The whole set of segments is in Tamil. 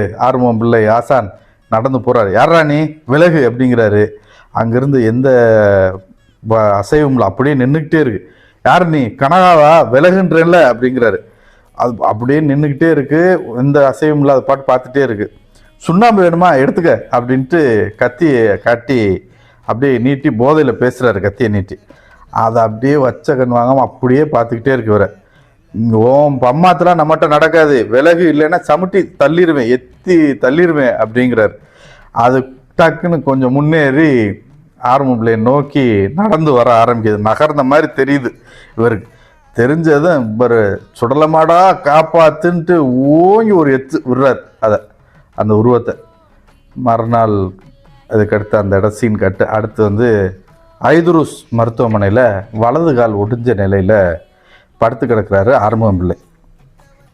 ஆர்வம் பிள்ளை ஆசான் நடந்து போறாரு. யாரா நீ விலகு அப்படிங்கிறாரு. அங்கிருந்து எந்த அசைவம்ல அப்படியே நின்றுக்கிட்டே இருக்கு. யார் நீ கனகாவா விலகுன்றல அப்படிங்கிறாரு. அது அப்படியே நின்றுக்கிட்டே இருக்கு. எந்த அசைவம்ல அதை பாட்டு பார்த்துட்டே இருக்கு. சுண்ணாம்பு வேணுமா எடுத்துக்க அப்படின்ட்டு கத்தியை காட்டி அப்படியே நீட்டி போதையில் பேசுறாரு. கத்தியை நீட்டி அதை அப்படியே வச்ச கண் வாங்காம அப்படியே பார்த்துக்கிட்டே இருக்கு. வர ஓம் பம்மாத்தெல்லாம் நம்மகிட்ட நடக்காது, விலகு இல்லைன்னா சமுட்டி தள்ளிடுவேன், எத்தி தள்ளிடுவேன் அப்படிங்கிறார். அது டக்குன்னு கொஞ்சம் முன்னேறி ஆரம்ப பிள்ளையை நோக்கி நடந்து வர ஆரம்பிக்குது. நகர்ந்த மாதிரி தெரியுது இவருக்கு. தெரிஞ்சதும் இவர் சுடலமாடா காப்பாத்துன்ட்டு ஓங்கி ஒரு எத்து விடுறார். அதை அந்த உருவத்தை மறுநாள் அதுக்கடுத்து அந்த இடம் சீன் கட்டு. அடுத்து வந்து ஐதுருஸ் மருத்துவமனையில் வலது கால் ஒடிஞ்ச நிலையில் படுத்து கிடக்கிறாரு ஆறுமுகம் பிள்ளை.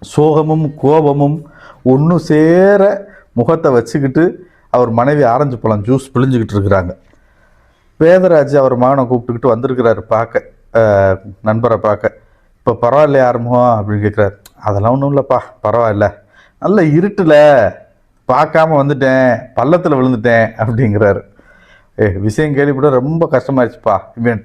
சோகமும் கோபமும் ஒன்று சேர முகத்தை வச்சுக்கிட்டு அவர் மனைவி ஆரஞ்சு பழம் ஜூஸ் பிழிஞ்சுக்கிட்டு இருக்கிறாங்க. வேதராஜ் அவர் மகனை கூப்பிட்டுக்கிட்டு வந்திருக்கிறாரு பார்க்க, நண்பரை பார்க்க. இப்போ பரவாயில்லையா ஆறுமுகம் அப்படின்னு கேட்குறாரு. அதெல்லாம் ஒன்றும் இல்லைப்பா, பரவாயில்ல, நல்ல இருட்டில் பார்க்காம வந்துட்டேன், பள்ளத்தில் விழுந்துட்டேன் அப்படிங்கிறாரு. விஷயம் கேள்விப்பட ரொம்ப கஷ்டமாயிடுச்சுப்பா, இவன்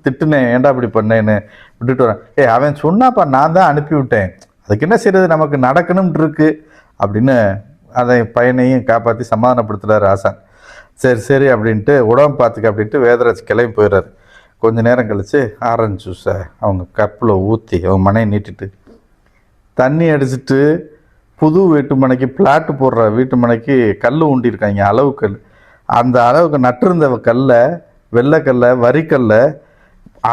திட்டுனேன், ஏன்டா இப்படி பண்ணேன்னு விட்டுட்டு வரேன். அவன் சொன்னாப்பா, நான் தான் அனுப்பி விட்டேன், அதுக்கு என்ன செய்யறது, நமக்கு நடக்கணும்னு இருக்கு அப்படின்னு அதை பையனையும் காப்பாற்றி சமாதானப்படுத்துகிறார் ஆசான். சரி சரி அப்படின்ட்டு உடம்பு பார்த்துக்க அப்படின்ட்டு வேதராஜ் கிளம்பி போயிடுறாரு. கொஞ்ச நேரம் கழித்து ஆரஞ்சு ஜூஸை அவங்க கப்பில் ஊற்றி அவங்க மனையை நீட்டிட்டு தண்ணி அடிச்சுட்டு புது வீட்டு மனைக்கு பிளாட்டு போடுற வீட்டு மனைக்கு கல் ஊண்டியிருக்காங்க, அளவு கல். அந்த அளவுக்கு நட்டிருந்த கல்லை, வெள்ளைக்கல்லை, வரிக்கல்லை,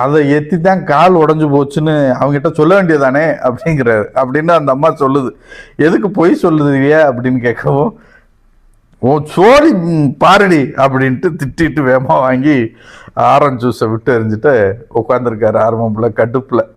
அதை ஏற்றி தான் கால் உடஞ்சி போச்சுன்னு அவங்ககிட்ட சொல்ல வேண்டியதானே அப்படிங்கிறாரு. அப்படின்னு அந்த அம்மா சொல்லுது. எதுக்கு பொய் சொல்லுதுவியா அப்படின்னு கேட்கவும், ஓ சோழி பாரடி அப்படின்ட்டு திட்டிட்டு வேகமாக வாங்கி ஆரஞ்சு ஜூஸை விட்டு எறிஞ்சிட்டு உட்காந்துருக்காரு ஆரம்பத்தில் கடுப்பில்.